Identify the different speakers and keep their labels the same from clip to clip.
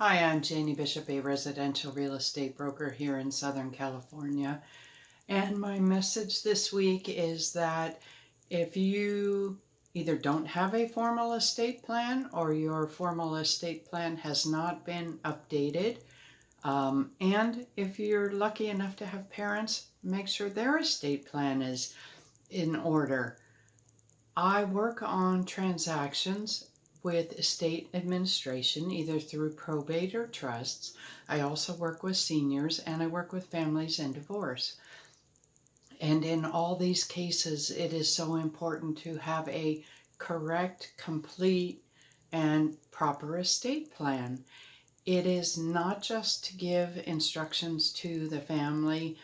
Speaker 1: Hi, I'm Janey Bishop, a residential real estate broker here in Southern California. And my message this week is that if you either don't have a formal estate plan or your formal estate plan has not been updated, and if you're lucky enough to have parents, make sure their estate plan is in order. I work on transactions with estate administration, either through probate or trusts. I also work with seniors, and I work with families in divorce. And in all these cases, it is so important to have a correct, complete, and proper estate plan. It is not just to give instructions to the family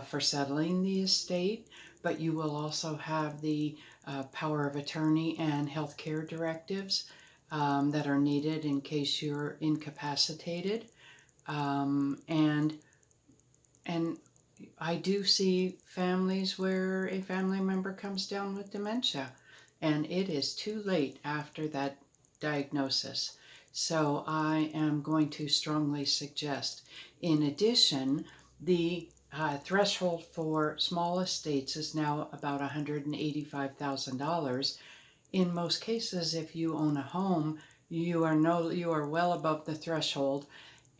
Speaker 1: for settling the estate, but you will also have the power of attorney and health care directives that are needed in case you're incapacitated. And I do see families where a family member comes down with dementia, and it is too late after that diagnosis. So I am going to strongly suggest. In addition, the threshold for small estates is now about $185,000. In most cases, if you own a home, you are well above the threshold,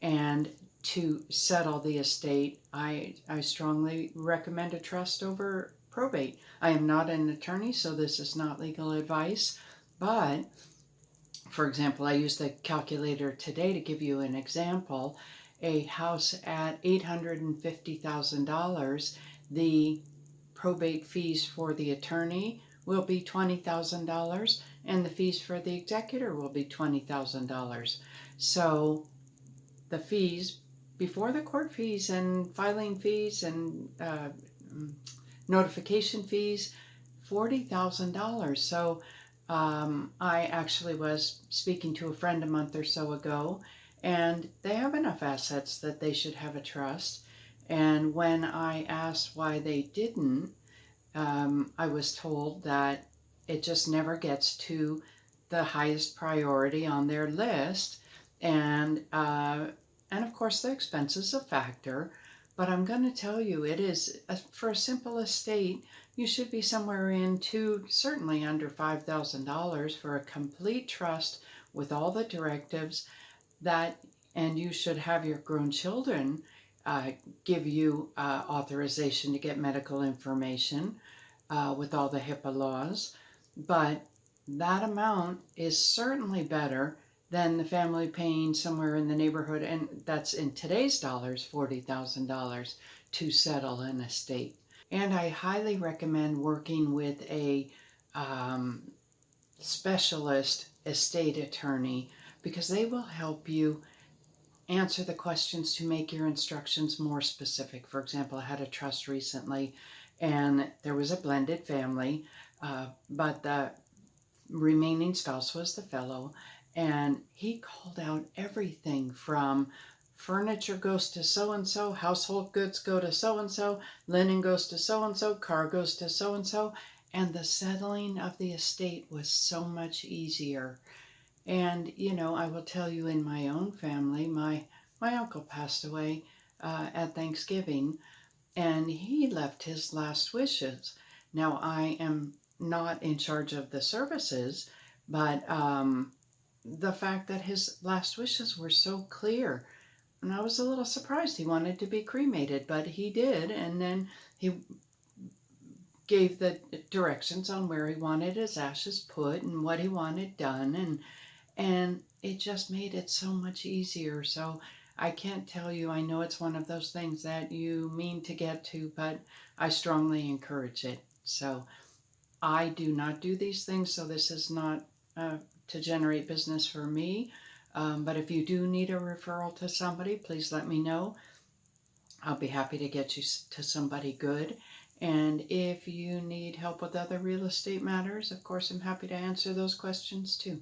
Speaker 1: and to settle the estate, I strongly recommend a trust over probate. I am not an attorney, so this is not legal advice, but for example, I used the calculator today to give you an example. A house at $850,000, the probate fees for the attorney will be $20,000, and the fees for the executor will be $20,000. So the fees before the court fees and filing fees and notification fees, $40,000. So I actually was speaking to a friend a month or so ago, and they have enough assets that they should have a trust. And when I asked why they didn't, I was told that it just never gets to the highest priority on their list. And of course, the expense is a factor. But I'm going to tell you, it is, for a simple estate, you should be somewhere certainly under $5,000 for a complete trust with all the directives and you should have your grown children give you authorization to get medical information with all the HIPAA laws. But that amount is certainly better than the family paying somewhere in the neighborhood, and that's in today's dollars, $40,000 to settle an estate. And I highly recommend working with a specialist estate attorney, because they will help you answer the questions to make your instructions more specific. For example, I had a trust recently, and there was a blended family, but the remaining spouse was the fellow, and he called out everything from furniture goes to so-and-so, household goods go to so-and-so, linen goes to so-and-so, car goes to so-and-so, and the settling of the estate was so much easier. And, I will tell you, in my own family, my uncle passed away at Thanksgiving, and he left his last wishes. Now, I am not in charge of the services, but the fact that his last wishes were so clear, and I was a little surprised. He wanted to be cremated, but he did, and then he gave the directions on where he wanted his ashes put and what he wanted done, and it just made it so much easier. So I can't tell you, I know it's one of those things that you mean to get to, but I strongly encourage it. So I do not do these things, so this is not to generate business for me. But if you do need a referral to somebody, please let me know. I'll be happy to get you to somebody good. And if you need help with other real estate matters, of course, I'm happy to answer those questions too.